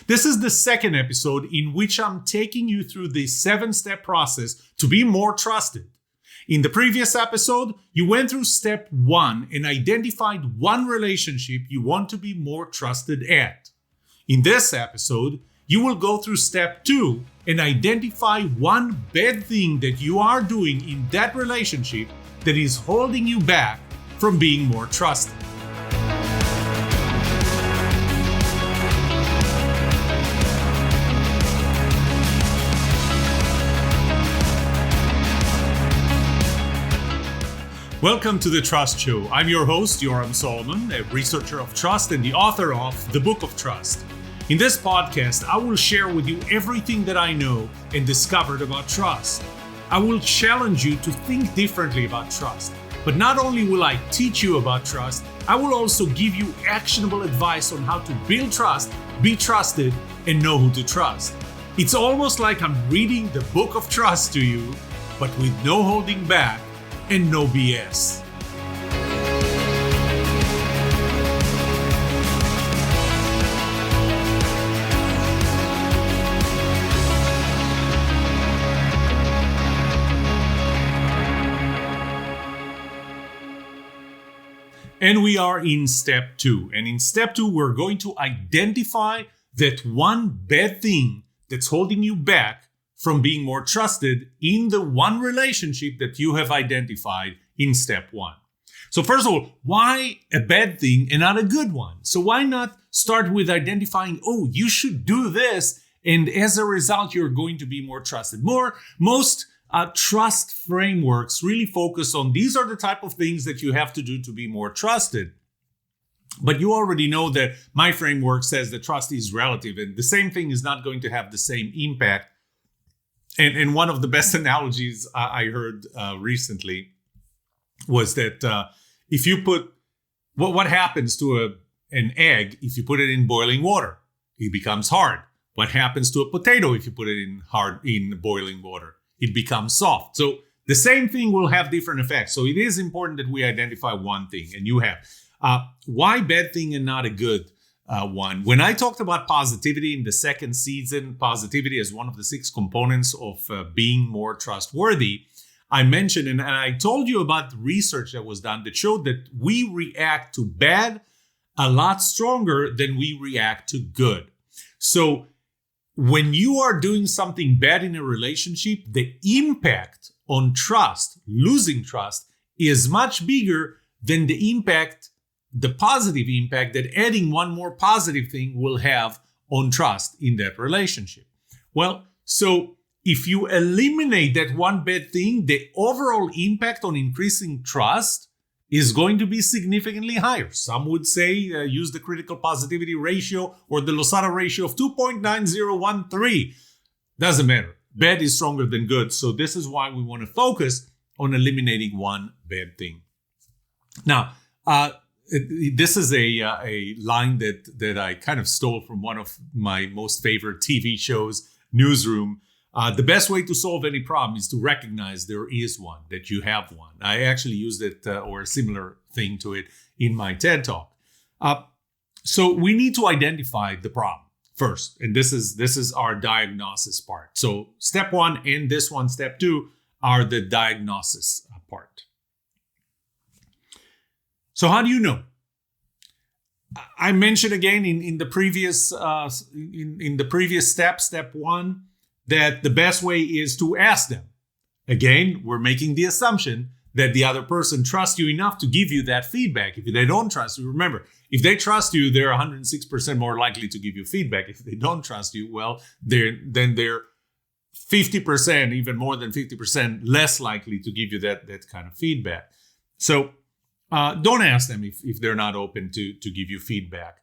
This is the second episode in which I'm taking you through the 7-step process to be more trusted. In the previous episode, you went through step 1 and identified one relationship you want to be more trusted at. In this episode, you will go through step 2 and identify one bad thing that you are doing in that relationship that is holding you back from being more trusted. Welcome to The Trust Show. I'm your host, Yoram Solomon, a researcher of trust and the author of The Book of Trust. In this podcast, I will share with you everything that I know and discovered about trust. I will challenge you to think differently about trust. But not only will I teach you about trust, I will also give you actionable advice on how to build trust, be trusted, and know who to trust. It's almost like I'm reading the Book of Trust to you, but with no holding back and no BS. And we are in step 2. And in step 2, we're going to identify that one bad thing that's holding you back from being more trusted in the one relationship that you have identified in step 1. So first of all, why a bad thing and not a good one? So why not start with identifying, you should do this, and as a result, you're going to be more trusted. Most trust frameworks really focus on these are the type of things that you have to do to be more trusted. But you already know that my framework says that trust is relative, and the same thing is not going to have the same impact. And one of the best analogies I heard recently was that if you put, what happens to an egg if you put it in boiling water? It becomes hard. What happens to a potato if you put it in boiling water? It becomes soft. So the same thing will have different effects. So it is important that we identify one thing, and you have. Why bad thing and not a good one? When I talked about positivity in the second season, positivity as one of the 6 components of being more trustworthy, I mentioned and I told you about the research that was done that showed that we react to bad a lot stronger than we react to good. So when you are doing something bad in a relationship, the impact on trust, losing trust, is much bigger than the positive impact that adding one more positive thing will have on trust in that relationship. Well, so if you eliminate that one bad thing, the overall impact on increasing trust is going to be significantly higher. Some would say use the critical positivity ratio or the Losada ratio of 2.9013. Doesn't matter. Bad is stronger than good. So this is why we want to focus on eliminating one bad thing. Now, this is a line that I kind of stole from one of my most favorite TV shows, Newsroom. The best way to solve any problem is to recognize there is one, that you have one. I actually used it or a similar thing to it in my TED Talk. So we need to identify the problem first, and this is our diagnosis part. So step 1 and this one, step 2, are the diagnosis part. So how do you know? I mentioned again in the previous step 1, that the best way is to ask them. Again, we're making the assumption that the other person trusts you enough to give you that feedback. If they don't trust you, remember, if they trust you, they're 106% more likely to give you feedback. If they don't trust you, well, they're 50%, even more than 50% less likely to give you that kind of feedback. So don't ask them if they're not open to give you feedback.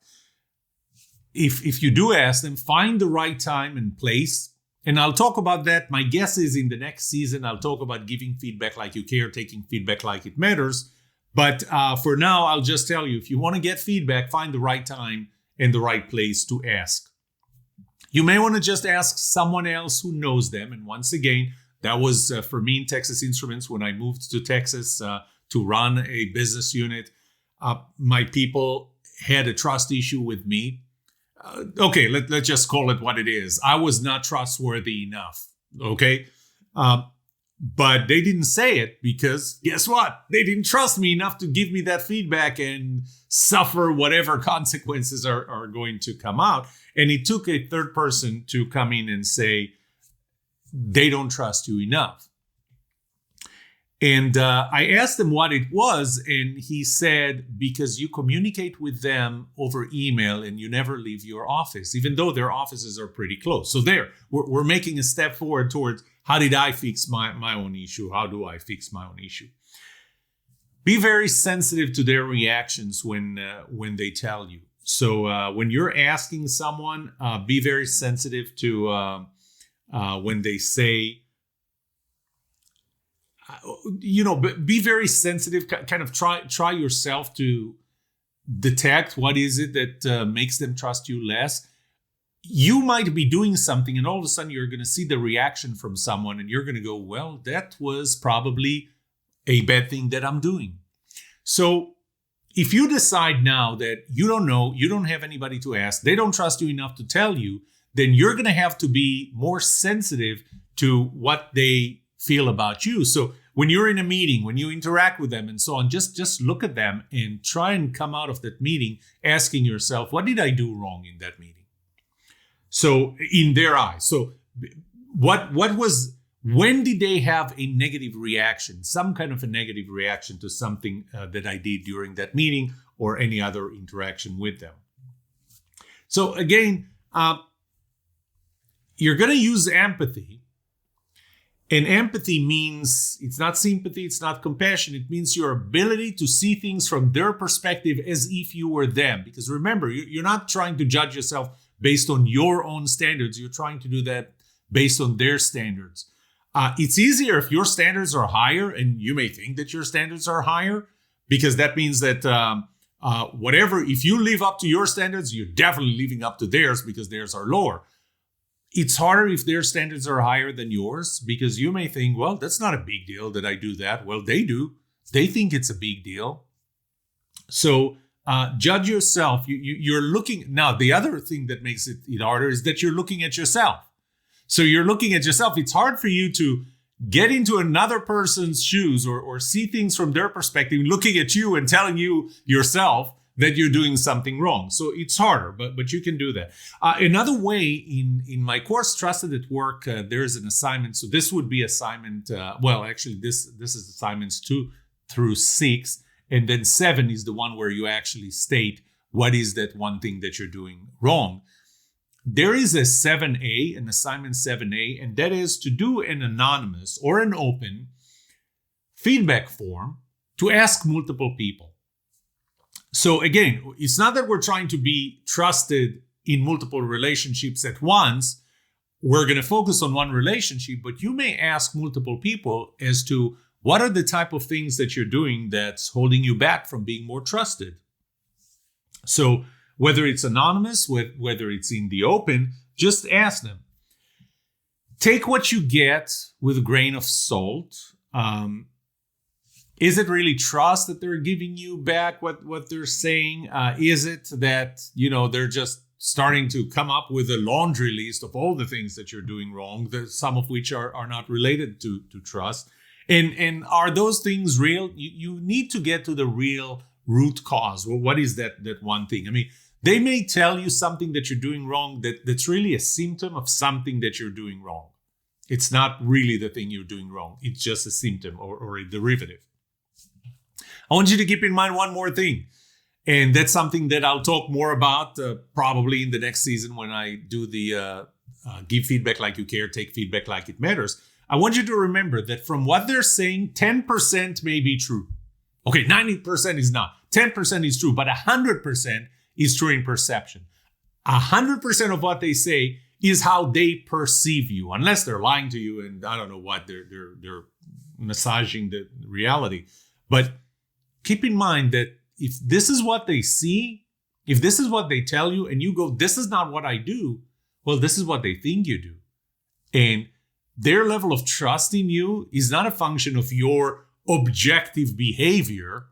If you do ask them, find the right time and place. And I'll talk about that. My guess is in the next season, I'll talk about giving feedback like you care, taking feedback like it matters. But for now, I'll just tell you, if you want to get feedback, find the right time and the right place to ask. You may want to just ask someone else who knows them. And once again, that was for me in Texas Instruments when I moved to Texas to run a business unit. My people had a trust issue with me. okay, let's just call it what it is. I was not trustworthy enough. Okay. But they didn't say it because guess what? They didn't trust me enough to give me that feedback and suffer whatever consequences are going to come out. And it took a third person to come in and say, they don't trust you enough. And I asked him what it was, and he said, because you communicate with them over email and you never leave your office, even though their offices are pretty close. So we're making a step forward towards how did I fix my own issue? How do I fix my own issue? Be very sensitive to their reactions when they tell you. So when you're asking someone, be very sensitive to when they say, be very sensitive, kind of try yourself to detect what is it that makes them trust you less. You might be doing something and all of a sudden you're going to see the reaction from someone and you're going to go, well, that was probably a bad thing that I'm doing. So if you decide now that you don't know, you don't have anybody to ask, they don't trust you enough to tell you, then you're going to have to be more sensitive to what they feel about you. So when you're in a meeting, when you interact with them and so on, just look at them and try and come out of that meeting asking yourself, what did I do wrong in that meeting? So in their eyes, so when did they have a negative reaction, some kind of a negative reaction to something that I did during that meeting or any other interaction with them? So again, you're going to use empathy. And empathy means, it's not sympathy, it's not compassion. It means your ability to see things from their perspective as if you were them. Because remember, you're not trying to judge yourself based on your own standards. You're trying to do that based on their standards. It's easier if your standards are higher, and you may think that your standards are higher, because that means that if you live up to your standards, you're definitely living up to theirs because theirs are lower. It's harder if their standards are higher than yours, because you may think, well, that's not a big deal that I do that. Well, they do. They think it's a big deal. So judge yourself. You're looking. Now, the other thing that makes it harder is that you're looking at yourself. So you're looking at yourself. It's hard for you to get into another person's shoes or see things from their perspective, looking at you and telling you yourself that you're doing something wrong. So it's harder, but you can do that. Another way in my course, Trusted at Work, there's an assignment. So this would be assignment, this is assignments 2 through 6. And then 7 is the one where you actually state what is that one thing that you're doing wrong. There is a 7A, an assignment 7A, and that is to do an anonymous or an open feedback form to ask multiple people. So again, it's not that we're trying to be trusted in multiple relationships at once. We're going to focus on one relationship, but you may ask multiple people as to what are the type of things that you're doing that's holding you back from being more trusted. So whether it's anonymous, whether it's in the open, just ask them. Take what you get with a grain of salt. Is it really trust that they're giving you back what they're saying? Is it that, they're just starting to come up with a laundry list of all the things that you're doing wrong, some of which are not related to trust? And are those things real? You need to get to the real root cause. Well, what is that one thing? I mean, they may tell you something that you're doing wrong that's really a symptom of something that you're doing wrong. It's not really the thing you're doing wrong. It's just a symptom or a derivative. I want you to keep in mind one more thing, and that's something that I'll talk more about probably in the next season when I do the give feedback like you care, take feedback like it matters. I want you to remember that from what they're saying, 10% may be true. Okay, 90% is not. 10% is true, but 100% is true in perception. 100% of what they say is how they perceive you, unless they're lying to you and I don't know what, they're massaging the reality. But keep in mind that if this is what they see, if this is what they tell you and you go, this is not what I do, well, this is what they think you do. And their level of trust in you is not a function of your objective behavior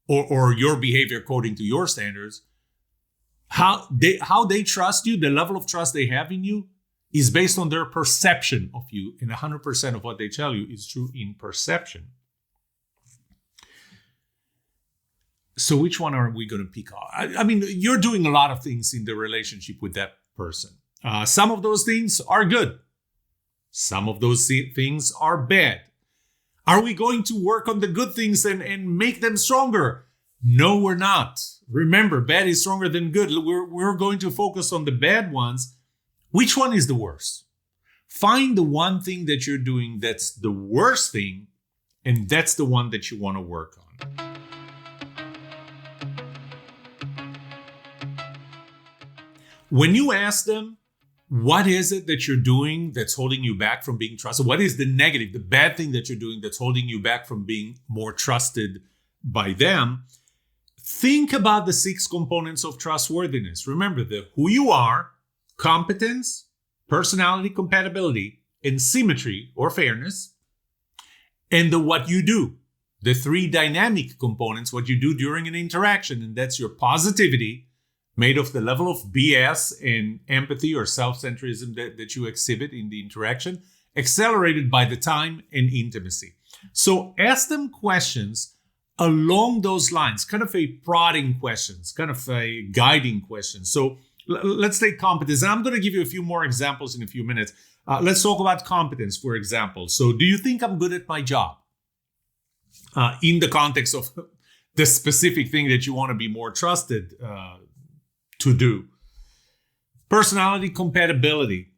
or your behavior according to your standards. How they trust you, the level of trust they have in you, is based on their perception of you, and 100% of what they tell you is true in perception. So which one are we going to pick up? I mean, you're doing a lot of things in the relationship with that person. Some of those things are good. Some of those things are bad. Are we going to work on the good things and make them stronger? No, we're not. Remember, bad is stronger than good. We're going to focus on the bad ones. Which one is the worst? Find the one thing that you're doing that's the worst thing, and that's the one that you want to work on. When you ask them, what is it that you're doing that's holding you back from being trusted? What is the negative, the bad thing that you're doing that's holding you back from being more trusted by them? Think about the 6 components of trustworthiness. Remember, the who you are, competence, personality compatibility, and symmetry or fairness, and the what you do. The 3 dynamic components, what you do during an interaction, and that's your positivity, made of the level of BS and empathy or self-centrism that you exhibit in the interaction, accelerated by the time and intimacy. So ask them questions along those lines, kind of a prodding questions, kind of a guiding question. So let's take competence. And I'm going to give you a few more examples in a few minutes. Let's talk about competence, for example. So do you think I'm good at my job? In the context of the specific thing that you want to be more trusted to do. Personality compatibility.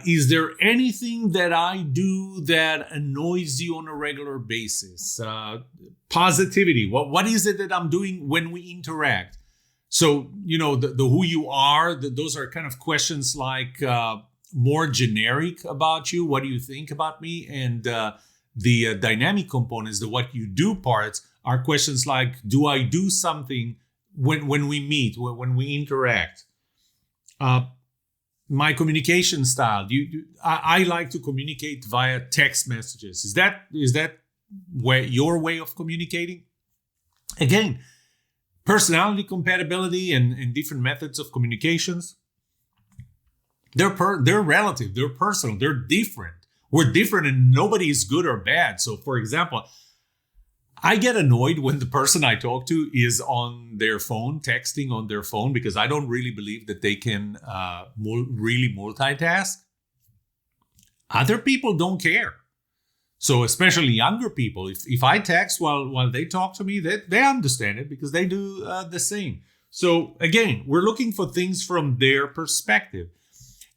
Is there anything that I do that annoys you on a regular basis? Positivity. What is it that I'm doing when we interact? So, the who you are, those are kind of questions like more generic about you. What do you think about me? And the dynamic components, the what you do parts, are questions like, do I do something when we meet, when we interact? My communication style. I like to communicate via text messages. Is that your way of communicating? Again, personality compatibility and different methods of communications. They're relative. They're personal. They're different. We're different, and nobody is good or bad. So, for example, I get annoyed when the person I talk to is on their phone, texting on their phone, because I don't really believe that they can really multitask. Other people don't care. So especially younger people, if I text while they talk to me, they understand it because they do the same. So again, we're looking for things from their perspective.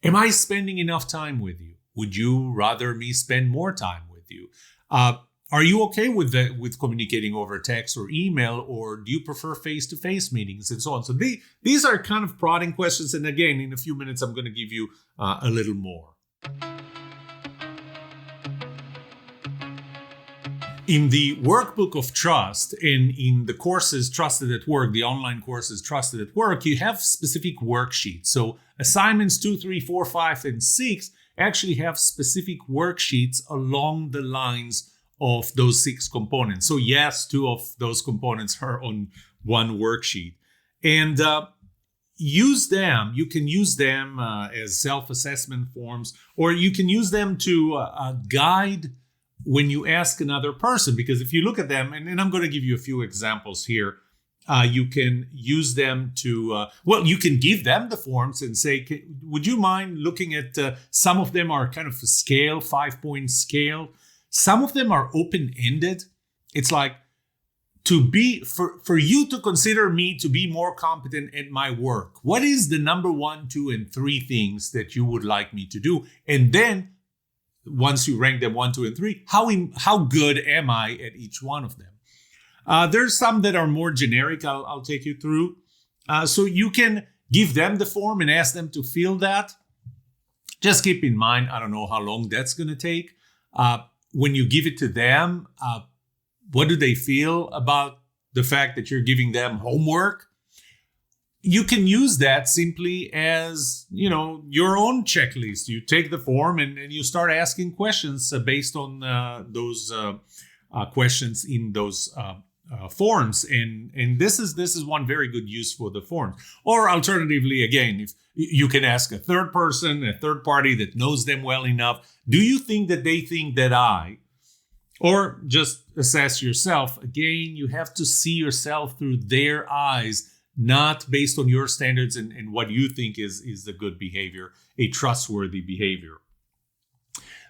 Am I spending enough time with you? Would you rather me spend more time with you? Are you okay with communicating over text or email, or do you prefer face-to-face meetings and so on? So these are kind of prodding questions. And again, in a few minutes, I'm going to give you a little more. In the workbook of trust and in the courses Trusted at Work, the online courses Trusted at Work, you have specific worksheets. So assignments 2, 3, 4, 5, and 6 actually have specific worksheets along the lines of those 6 components. So yes, 2 of those components are on one worksheet. And use them. You can use them as self-assessment forms, or you can use them to guide when you ask another person. Because if you look at them, and I'm going to give you a few examples here, you can use them to, you can give them the forms and say, would you mind looking at, some of them are kind of a scale, 5-point scale. Some of them are open-ended. It's like, for you to consider me to be more competent at my work, what is the number 1, 2, and 3 things that you would like me to do? And then once you rank them 1, 2, and 3, how good am I at each one of them? There's some that are more generic. I'll take you through. So you can give them the form and ask them to fill that. Just keep in mind, I don't know how long that's going to take. When you give it to them, what do they feel about the fact that you're giving them homework? You can use that simply as, your own checklist. You take the form and you start asking questions based on those questions in those forms, and this is one very good use for the forms. Or alternatively, again, if you can ask a third person, a third party that knows them well enough, do you think that they think that or just assess yourself. Again, you have to see yourself through their eyes, not based on your standards and what you think is the good behavior, a trustworthy behavior.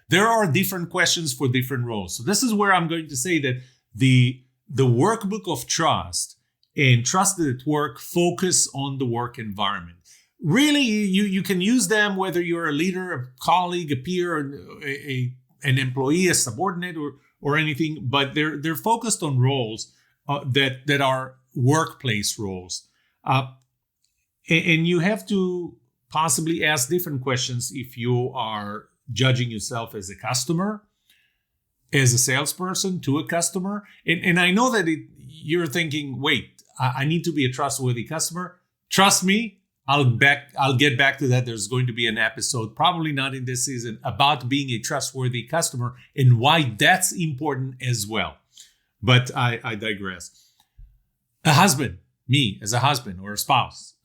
There are different questions for different roles. So this is where I'm going to say that the workbook of trust and Trusted at Work focus on the work environment. Really, you can use them whether you're a leader, a colleague, a peer, an employee, a subordinate, or anything, but they're focused on roles that are workplace roles. And you have to possibly ask different questions if you are judging yourself as a customer, as a salesperson to a customer. And I know that you're thinking, wait, I need to be a trustworthy customer. Trust me, I'll get back to that. There's going to be an episode, probably not in this season, about being a trustworthy customer and why that's important as well. But I digress. A husband, me as a husband or a spouse,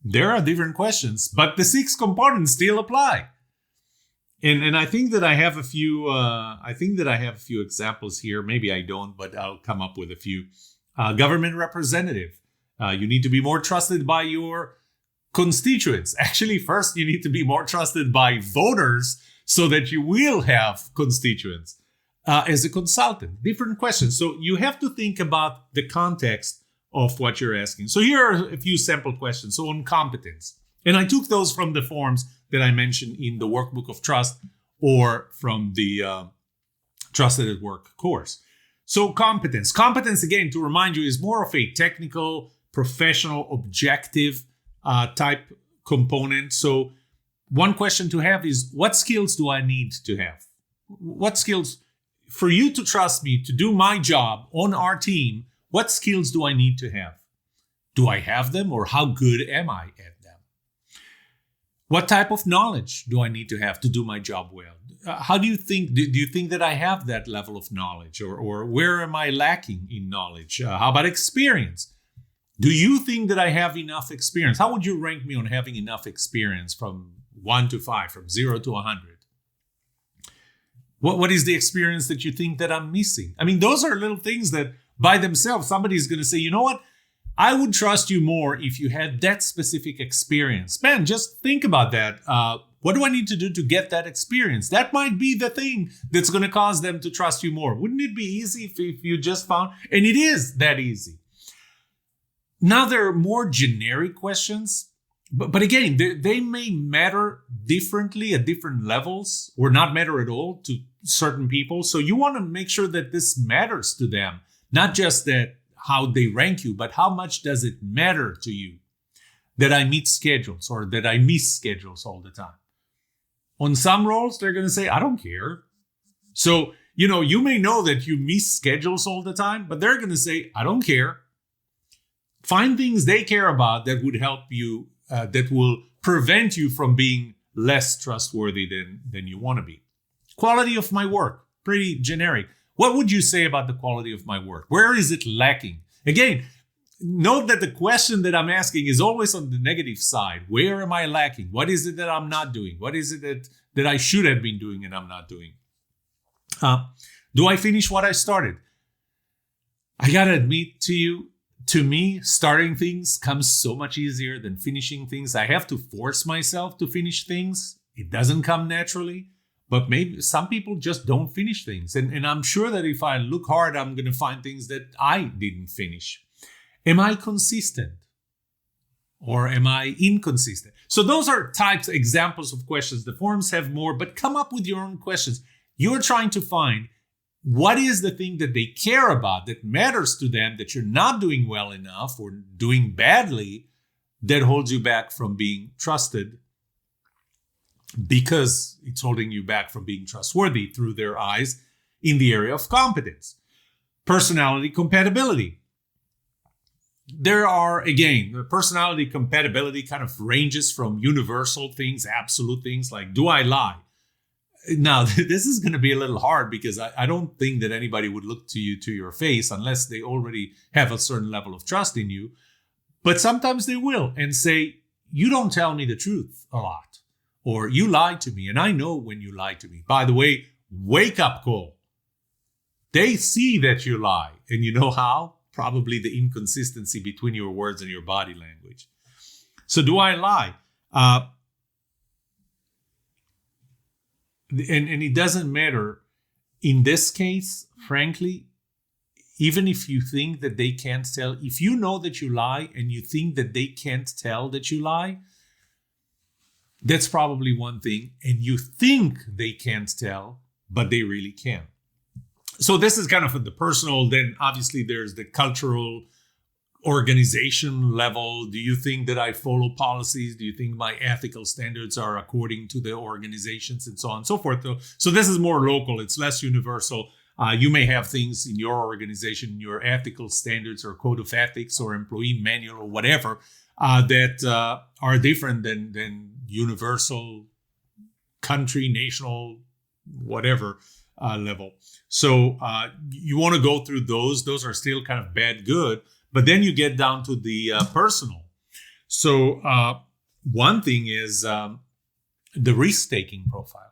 there are different questions, but the 6 components still apply. And I think that I have a few. I think that I have a few examples here. Maybe I don't, but I'll come up with a few. Government representative. You need to be more trusted by your constituents. Actually, first you need to be more trusted by voters so that you will have constituents. As a consultant, different questions. So you have to think about the context of what you're asking. So here are a few sample questions. So on competence. And I took those from the forms that I mentioned in the Workbook of Trust or from the Trusted at Work course. So competence. Competence, again, to remind you, is more of a technical, professional, objective type component. So one question to have is, what skills do I need to have? What skills, for you to trust me to do my job on our team, what skills do I need to have? Do I have them, or how good am I at them? What type of knowledge do I need to have to do my job well? How do you think, do you think that I have that level of knowledge, or where am I lacking in knowledge? How about experience? Do you think that I have enough experience? How would you rank me on having enough experience from 1 to 5, from 0 to 100? What is the experience that you think that I'm missing? I mean, those are little things that by themselves, somebody's going to say, you know what? I would trust you more if you had that specific experience. Man, just think about that. What do I need to do to get that experience? That might be the thing that's going to cause them to trust you more. Wouldn't it be easy if you just found? And it is that easy. Now, there are more generic questions, but again, they may matter differently at different levels or not matter at all to certain people. So you want to make sure that this matters to them, not just that how they rank you, but how much does it matter to you that I meet schedules or that I miss schedules all the time? On some roles, they're going to say, I don't care. So, you may know that you miss schedules all the time, but they're going to say, I don't care. Find things they care about that would help you, that will prevent you from being less trustworthy than you want to be. Quality of my work, pretty generic. What would you say about the quality of my work? Where is it lacking? Again, note that the question that I'm asking is always on the negative side. Where am I lacking? What is it that I'm not doing? What is it that I should have been doing and I'm not doing? Do I finish what I started? I got to admit to me, starting things comes so much easier than finishing things. I have to force myself to finish things. It doesn't come naturally. But maybe some people just don't finish things. And I'm sure that if I look hard, I'm going to find things that I didn't finish. Am I consistent? Or am I inconsistent? So those are examples of questions. The forums have more, but come up with your own questions. You're trying to find what is the thing that they care about, that matters to them, that you're not doing well enough or doing badly, that holds you back from being trusted, because it's holding you back from being trustworthy through their eyes in the area of competence. Personality compatibility. There are, again, the personality compatibility kind of ranges from universal things, absolute things like, do I lie? Now, this is going to be a little hard because I don't think that anybody would look to you to your face unless they already have a certain level of trust in you. But sometimes they will and say, you don't tell me the truth a lot, or you lied to me. And I know when you lied to me. By the way, wake up call. They see that you lie. And you know how? Probably the inconsistency between your words and your body language. So do I lie? And it doesn't matter. In this case, frankly, even if you think that they can't tell, if you know that you lie and you think that they can't tell that you lie, that's probably one thing. And you think they can't tell, but they really can. So this is kind of at the personal. Then obviously there's the cultural organization level. Do you think that I follow policies? Do you think my ethical standards are according to the organizations and so on and so forth? So this is more local. It's less universal. You may have things in your organization, your ethical standards or code of ethics or employee manual or whatever that are different than universal country, national, whatever level. So you want to go through those. Those are still kind of bad, good. But then you get down to the personal. So one thing is the risk-taking profile.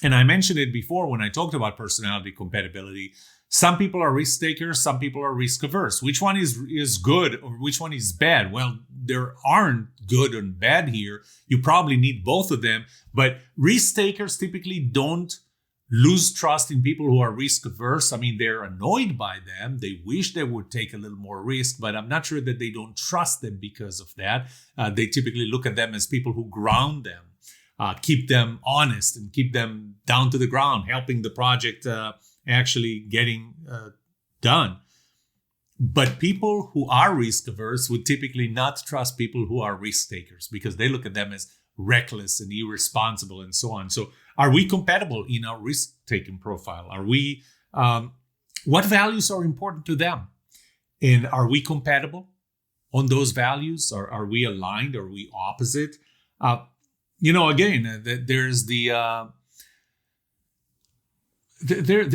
And I mentioned it before when I talked about personality compatibility. Some people are risk takers, some people are risk averse. Which one is good or which one is bad? Well, there aren't good and bad here. You probably need both of them. But risk takers typically don't lose trust in people who are risk averse. I mean, they're annoyed by them. They wish they would take a little more risk, but I'm not sure that they don't trust them because of that. They typically look at them as people who ground them, keep them honest and keep them down to the ground, helping the project actually getting done. But people who are risk averse would typically not trust people who are risk takers because they look at them as reckless and irresponsible and so on. So are we compatible in our risk-taking profile? Are we, what values are important to them? And are we compatible on those values? Are we aligned? Are we opposite? Again, there's there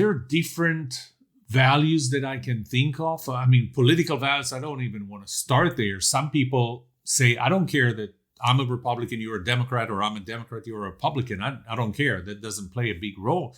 are different values that I can think of. I mean, political values, I don't even want to start there. Some people say, I don't care that I'm a Republican, you're a Democrat, or I'm a Democrat, you're a Republican. I don't care. That doesn't play a big role.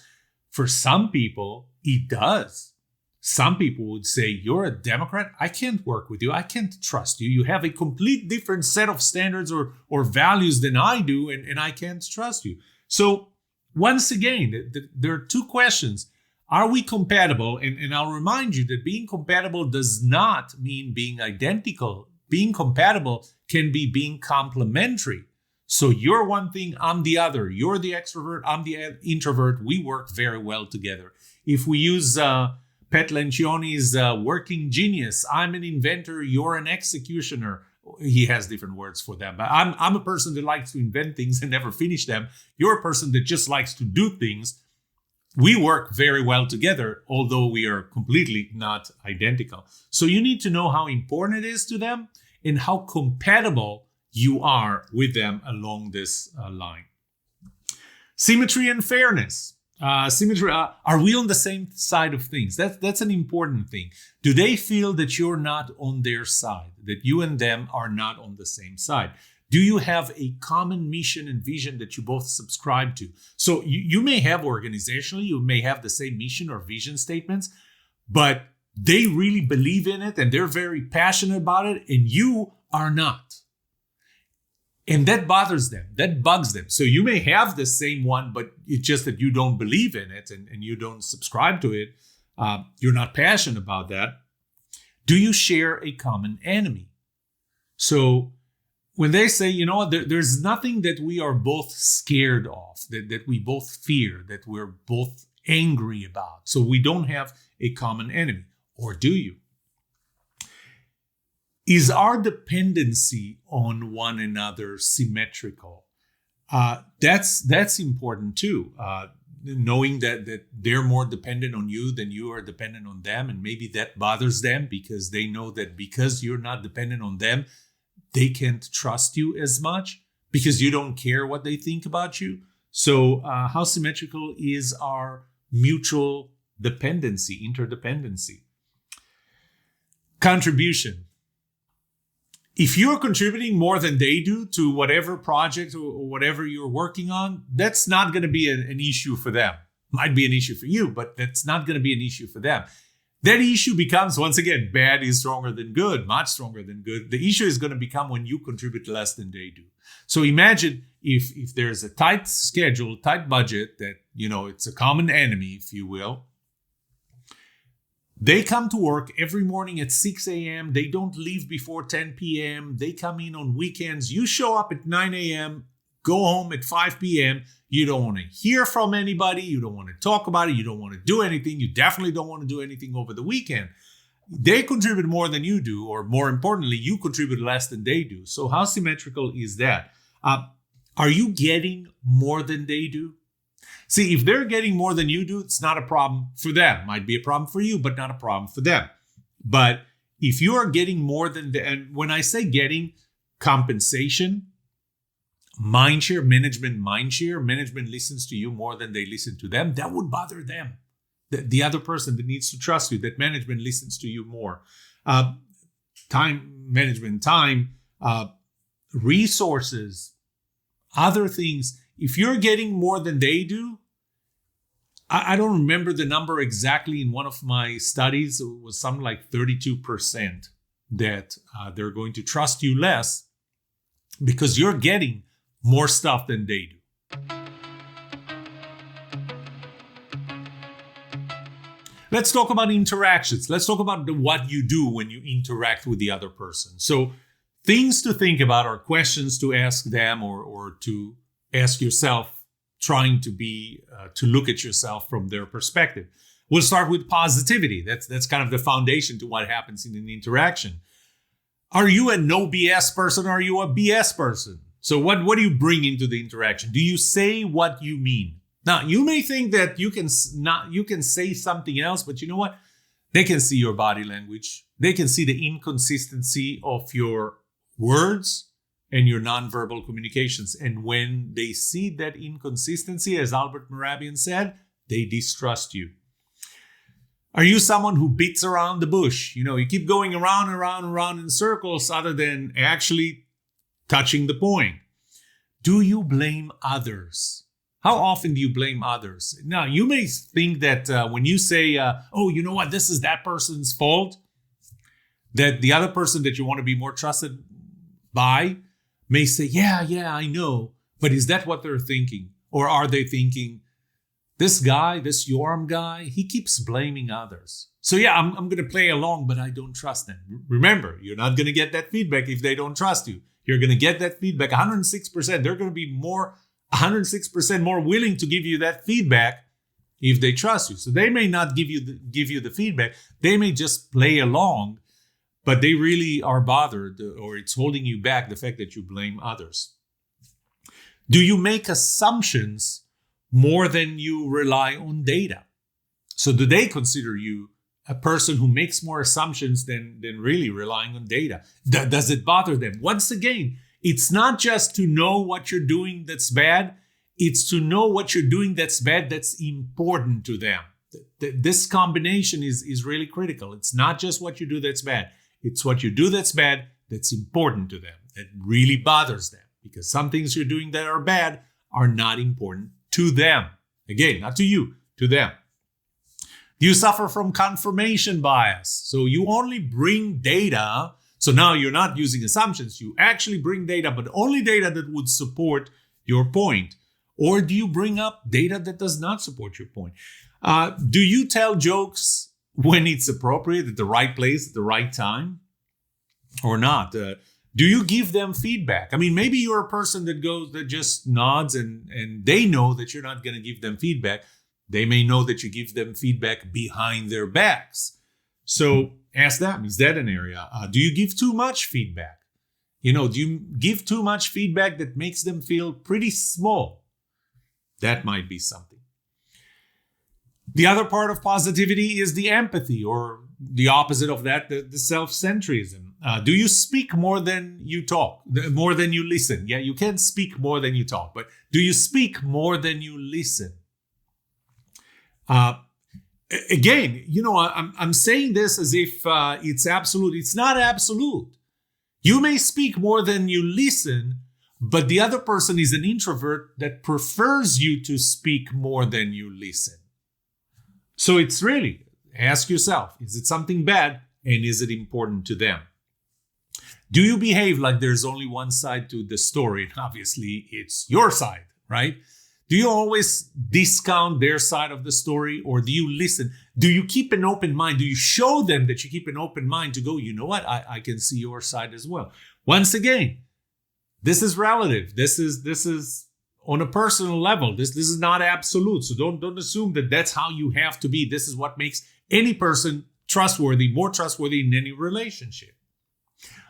For some people, it does. Some people would say, you're a Democrat, I can't work with you. I can't trust you. You have a complete different set of standards or values than I do, and I can't trust you. So once again, there are two questions. Are we compatible? And I'll remind you that being compatible does not mean being identical. Being compatible can be being complementary. So you're one thing, I'm the other. You're the extrovert, I'm the introvert. We work very well together. If we use Pat Lencioni's working genius, I'm an inventor, you're an executioner. He has different words for them. But I'm a person that likes to invent things and never finish them. You're a person that just likes to do things. We work very well together, although we are completely not identical. So you need to know how important it is to them and how compatible you are with them along this line. Symmetry and fairness. Symmetry. Are we on the same side of things? That's an important thing. Do they feel that you're not on their side, that you and them are not on the same side? Do you have a common mission and vision that you both subscribe to? So you may have organizationally, you may have the same mission or vision statements, but they really believe in it and they're very passionate about it, and you are not. And that bothers them, that bugs them. So you may have the same one, but it's just that you don't believe in it and you don't subscribe to it. You're not passionate about that. Do you share a common enemy? So when they say, you know what, there's nothing that we are both scared of, that we both fear, that we're both angry about. So we don't have a common enemy. Or do you? Is our dependency on one another symmetrical? That's important too. Knowing that they're more dependent on you than you are dependent on them, and maybe that bothers them because they know that because you're not dependent on them, they can't trust you as much because you don't care what they think about you. So how symmetrical is our mutual dependency, interdependency? Contribution. If you're contributing more than they do to whatever project or whatever you're working on, that's not going to be an issue for them. Might be an issue for you, but that's not going to be an issue for them. That issue becomes, once again, bad is stronger than good, much stronger than good. The issue is going to become when you contribute less than they do. So imagine if there's a tight schedule, tight budget that, it's a common enemy, if you will. They come to work every morning at 6 a.m. They don't leave before 10 p.m. They come in on weekends. You show up at 9 a.m., go home at 5 p.m. You don't want to hear from anybody. You don't want to talk about it. You don't want to do anything. You definitely don't want to do anything over the weekend. They contribute more than you do, or more importantly, you contribute less than they do. So how symmetrical is that? Are you getting more than they do? See, if they're getting more than you do, it's not a problem for them. Might be a problem for you, but not a problem for them. But if you are getting more than and when I say getting, compensation, mindshare, management listens to you more than they listen to them, that would bother them. The other person that needs to trust you, that management listens to you more. Time, resources, other things. If you're getting more than they do, I don't remember the number exactly in one of my studies. It was something like 32% that they're going to trust you less because you're getting more stuff than they do. Let's talk about interactions. Let's talk about what you do when you interact with the other person. So things to think about or questions to ask them or to ask yourself, trying to look at yourself from their perspective. We'll start with positivity. That's kind of the foundation to what happens in an interaction. Are you a no BS person or are you a BS person? So what do you bring into the interaction? Do you say what you mean? Now, you may think that you can say something else, but you know what? They can see your body language. They can see the inconsistency of your words and your nonverbal communications. And when they see that inconsistency, as Albert Mehrabian said, they distrust you. Are you someone who beats around the bush? You keep going around in circles other than actually touching the point. Do you blame others? How often do you blame others? Now, you may think that when you say, oh, you know what, this is that person's fault, that the other person that you want to be more trusted by may say, yeah, I know. But is that what they're thinking? Or are they thinking, this guy, this Yoram guy, he keeps blaming others. So yeah, I'm going to play along, but I don't trust them. Remember, you're not going to get that feedback if they don't trust you. You're going to get that feedback 106%. They're going to be 106% more willing to give you that feedback if they trust you. So they may not give you the feedback. They may just play along, but they really are bothered, or it's holding you back, the fact that you blame others. Do you make assumptions more than you rely on data? So do they consider you a person who makes more assumptions than really relying on data? Does it bother them? Once again, it's not just to know what you're doing that's bad. It's to know what you're doing that's bad that's important to them. This combination is really critical. It's not just what you do that's bad. It's what you do that's bad that's important to them, that really bothers them. Because some things you're doing that are bad are not important to them. Again, not to you, to them. Do you suffer from confirmation bias? So you only bring data. So now you're not using assumptions. You actually bring data, but only data that would support your point. Or do you bring up data that does not support your point? Do you tell jokes when it's appropriate, at the right place, at the right time, or not? Do you give them feedback? I mean, maybe you're a person that just nods and they know that you're not going to give them feedback. They may know that you give them feedback behind their backs. So ask them, is that an area? Do you give too much feedback? Do you give too much feedback that makes them feel pretty small? That might be something. The other part of positivity is the empathy, or the opposite of that, the self-centrism. Do you speak more than you talk, more than you listen? Yeah, you can speak more than you talk, but do you speak more than you listen? Again, I'm saying this as if it's absolute. It's not absolute. You may speak more than you listen, but the other person is an introvert that prefers you to speak more than you listen. So it's really, ask yourself, is it something bad and is it important to them? Do you behave like there's only one side to the story? And obviously, it's your side, right? Do you always discount their side of the story, or do you listen? Do you keep an open mind? Do you show them that you keep an open mind to go, you know what, I can see your side as well? Once again, this is relative. This is on a personal level. This is not absolute. So don't assume that that's how you have to be. This is what makes any person trustworthy, more trustworthy in any relationship.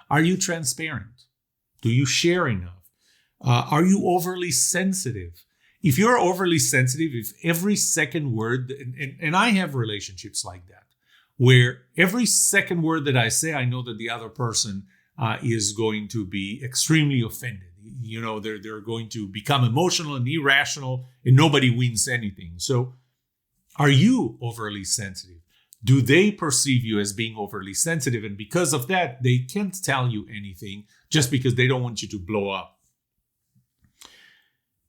Are you transparent? Do you share enough? Are you overly sensitive? If you're overly sensitive, if every second word, and I have relationships like that, where every second word that I say, I know that the other person is going to be extremely offended. They're going to become emotional and irrational, and nobody wins anything. So are you overly sensitive? Do they perceive you as being overly sensitive? And because of that, they can't tell you anything just because they don't want you to blow up.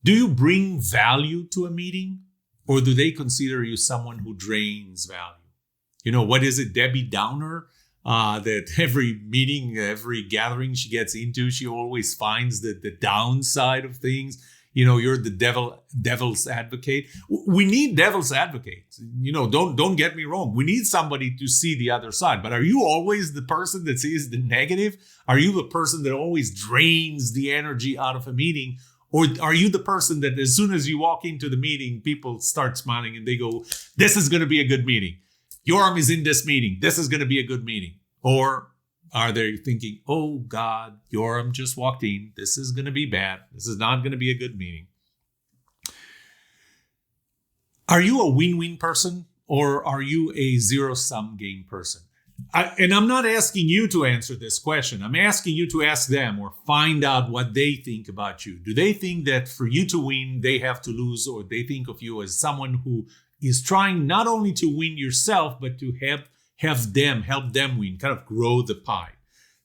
Do you bring value to a meeting, or do they consider you someone who drains value? What is it, Debbie Downer? That every meeting, every gathering she gets into, she always finds the downside of things. You're the devil's advocate. We need devil's advocates. Don't get me wrong. We need somebody to see the other side. But are you always the person that sees the negative? Are you the person that always drains the energy out of a meeting? Or are you the person that as soon as you walk into the meeting, people start smiling and they go, this is going to be a good meeting. Yoram is in this meeting. This is going to be a good meeting. Or are they thinking, oh God, Yoram just walked in. This is going to be bad. This is not going to be a good meeting. Are you a win-win person, or are you a zero-sum game person? And I'm not asking you to answer this question. I'm asking you to ask them or find out what they think about you. Do they think that for you to win, they have to lose, or they think of you as someone who is trying not only to win yourself, but to help them win, kind of grow the pie?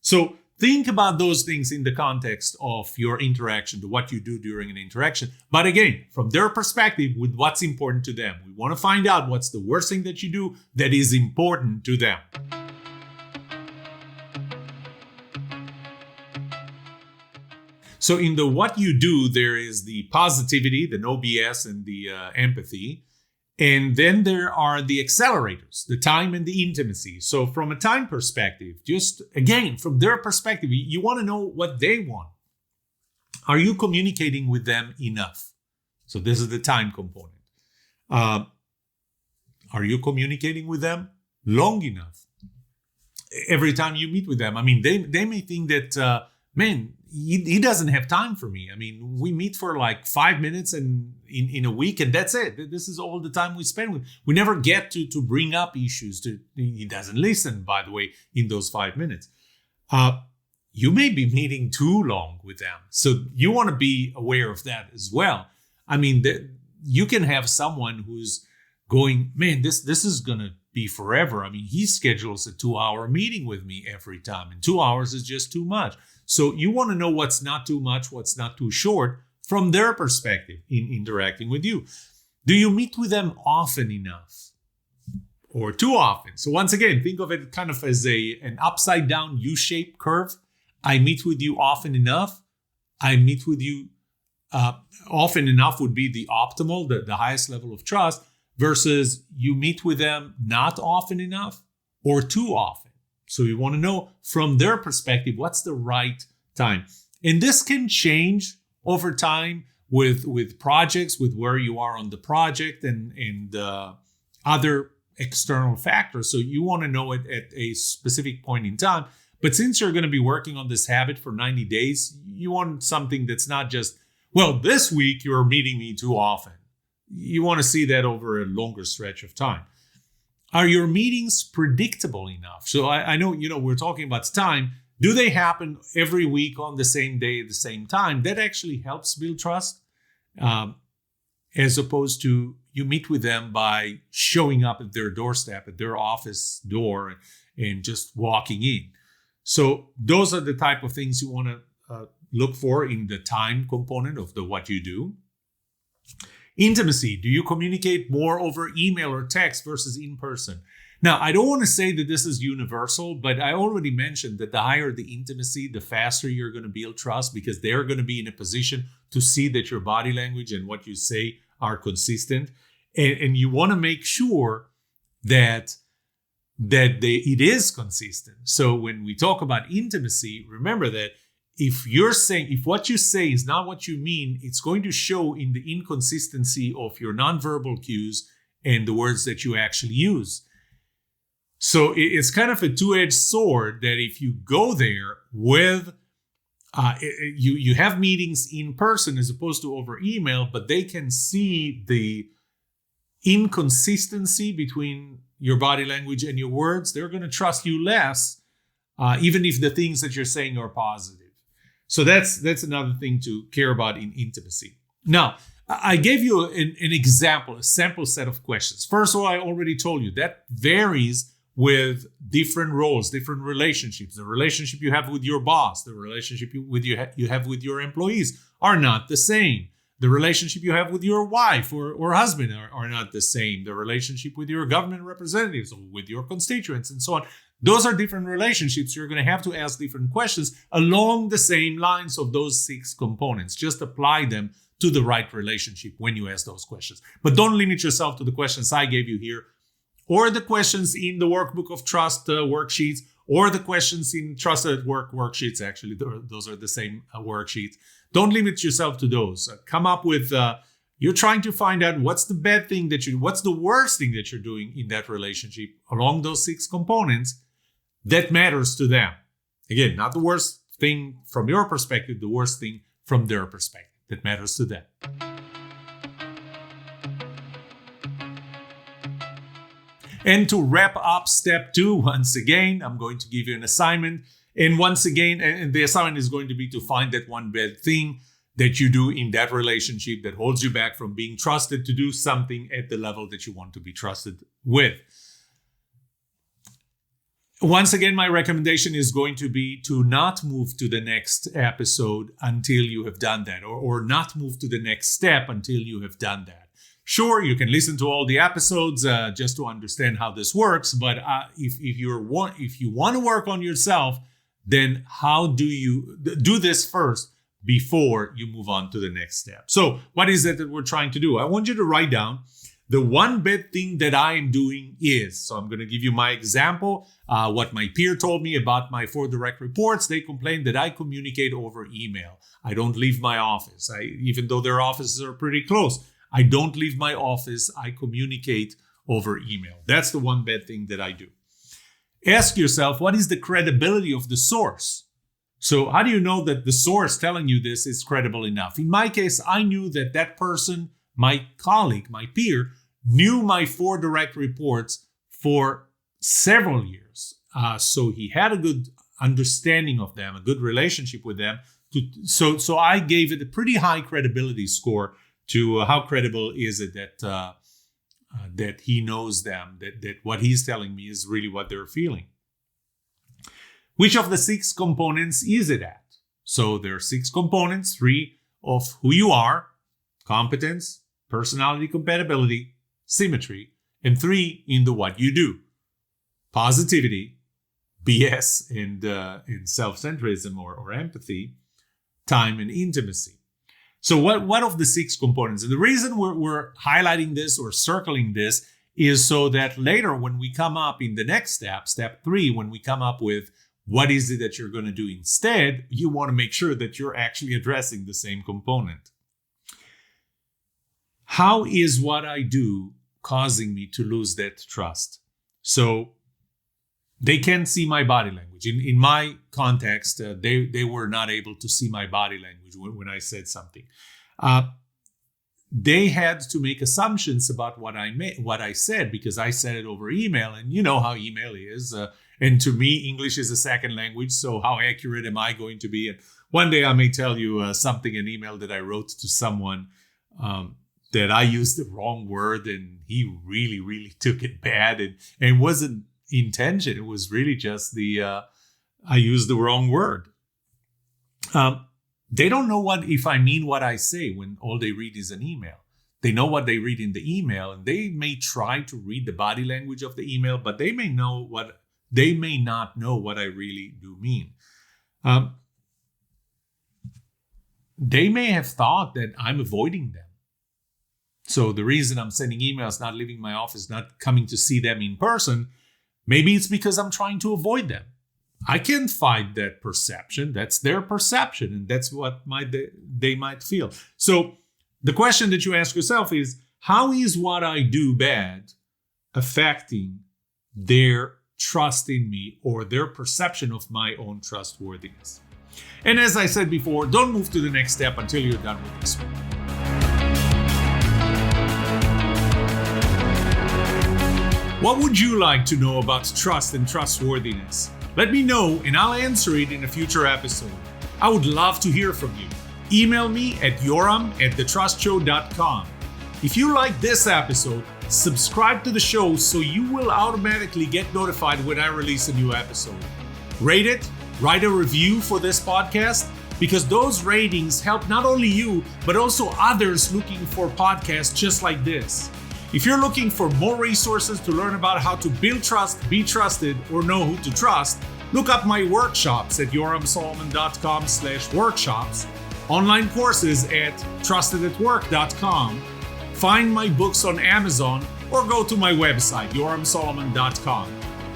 So think about those things in the context of your interaction, to what you do during an interaction. But again, from their perspective, with what's important to them. We want to find out what's the worst thing that you do that is important to them. So in the what you do, there is the positivity, the no BS, and the empathy. And then there are the accelerators, the time and the intimacy. So from a time perspective, just again, from their perspective, you want to know what they want. Are you communicating with them enough? So this is the time component. Are you communicating with them long enough? Every time you meet with them, they may think that, he doesn't have time for me. We meet for like 5 minutes and in a week, and that's it. This is all the time we spend with. We never get to bring up issues. He doesn't listen, by the way, in those 5 minutes. You may be meeting too long with them. So you want to be aware of that as well. You can have someone who's going, this is going to be forever. He schedules a 2-hour meeting with me every time, and 2 hours is just too much. So you want to know what's not too much, what's not too short from their perspective in interacting with you. Do you meet with them often enough or too often? So once again, think of it kind of as an upside down U-shaped curve. I meet with you often enough. I meet with you often enough would be the optimal, the highest level of trust, versus you meet with them not often enough or too often. So you want to know from their perspective, what's the right time? And this can change over time with projects, with where you are on the project and other external factors. So you want to know it at a specific point in time. But since you're going to be working on this habit for 90 days, you want something that's not just, this week you're meeting me too often. You want to see that over a longer stretch of time. Are your meetings predictable enough? So I know, we're talking about time. do they happen every week on the same day at the same time? That actually helps build trust, as opposed to you meet with them by showing up at their doorstep, at their office door, and just walking in. So those are the type of things you want to look for in the time component of what you do. Intimacy. Do you communicate more over email or text versus in person? Now, I don't want to say that this is universal, but I already mentioned that the higher the intimacy, the faster you're going to build trust, because they're going to be in a position to see that your body language and what you say are consistent. And you want to make sure that it is consistent. So when we talk about intimacy, remember that if what you say is not what you mean, it's going to show in the inconsistency of your nonverbal cues and the words that you actually use. So it's kind of a two-edged sword that if you go there with, you have meetings in person as opposed to over email, but they can see the inconsistency between your body language and your words, they're going to trust you less, even if the things that you're saying are positive. So that's another thing to care about in intimacy. Now, I gave you an example, a sample set of questions. First of all, I already told you that varies with different roles, different relationships. The relationship you have with your boss, the relationship you have with your employees are not the same. The relationship you have with your wife or husband are not the same. The relationship with your government representatives or with your constituents and so on. Those are different relationships. You're going to have to ask different questions along the same lines of those 6 components. Just apply them to the right relationship when you ask those questions. But don't limit yourself to the questions I gave you here, or the questions in the workbook of trust worksheets, or the questions in Trust at Work worksheets. Actually, those are the same worksheets. Don't limit yourself to those. Come up with, you're trying to find out what's the bad thing what's the worst thing that you're doing in that relationship along those 6 components that matters to them. Again, not the worst thing from your perspective, the worst thing from their perspective that matters to them. And to wrap up step 2, once again, I'm going to give you an assignment. And once again, and the assignment is going to be to find that one bad thing that you do in that relationship that holds you back from being trusted to do something at the level that you want to be trusted with. Once again, my recommendation is going to be to not move to the next episode until you have done that, or not move to the next step until you have done that. Sure, you can listen to all the episodes just to understand how this works, but if you want to work on yourself, then how do you do this first before you move on to the next step? So what is it that we're trying to do? I want you to write down the one bad thing that I am doing is. So I'm going to give you my example, what my peer told me about my 4 direct reports. They complained that I communicate over email. I don't leave my office. Even though their offices are pretty close, I don't leave my office. I communicate over email. That's the one bad thing that I do. Ask yourself, what is the credibility of the source? So how do you know that the source telling you this is credible enough? In my case, I knew that that person, my colleague, my peer, knew my 4 direct reports for several years. So he had a good understanding of them, a good relationship with them. So I gave it a pretty high credibility score to how credible is it that he knows them, that what he's telling me is really what they're feeling. Which of the 6 components is it at? So there are 6 components, 3 of who you are, competence, personality compatibility, symmetry, and 3 in the what you do, positivity, BS, and self-centrism or empathy, time, and intimacy. So what of the 6 components? And the reason we're highlighting this or circling this is so that later when we come up in the next step, step 3, when we come up with what is it that you're going to do instead, you want to make sure that you're actually addressing the same component. How is what I do causing me to lose that trust? So they can't see my body language. In my context, they were not able to see my body language when I said something. They had to make assumptions about what I said because I said it over email, and you know how email is. And to me, English is a second language. So how accurate am I going to be? And one day I may tell you an email that I wrote to someone that I used the wrong word, and he really, really took it bad. And it wasn't intention. It was really just I used the wrong word. They don't know if I mean what I say when all they read is an email. They know what they read in the email, and they may try to read the body language of the email, but they may not know what I really do mean. They may have thought that I'm avoiding them. So the reason I'm sending emails, not leaving my office, not coming to see them in person, maybe it's because I'm trying to avoid them. I can't fight that perception. That's their perception, and that's what they might feel. So the question that you ask yourself is, how is what I do bad affecting their trust in me or their perception of my own trustworthiness? And as I said before, don't move to the next step until you're done with this one. What would you like to know about trust and trustworthiness? Let me know and I'll answer it in a future episode. I would love to hear from you. Email me at yoram@thetrustshow.com. If you like this episode, subscribe to the show so you will automatically get notified when I release a new episode. Rate it, write a review for this podcast, because those ratings help not only you, but also others looking for podcasts just like this. If you're looking for more resources to learn about how to build trust, be trusted, or know who to trust, look up my workshops at yoramsolomon.com/workshops, online courses at trustedatwork.com, find my books on Amazon, or go to my website, yoramsolomon.com.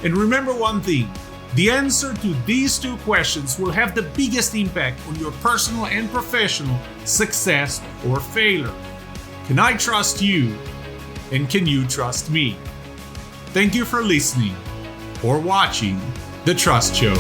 And remember one thing, the answer to these two questions will have the biggest impact on your personal and professional success or failure. Can I trust you? And can you trust me? Thank you for listening or watching The Trust Show.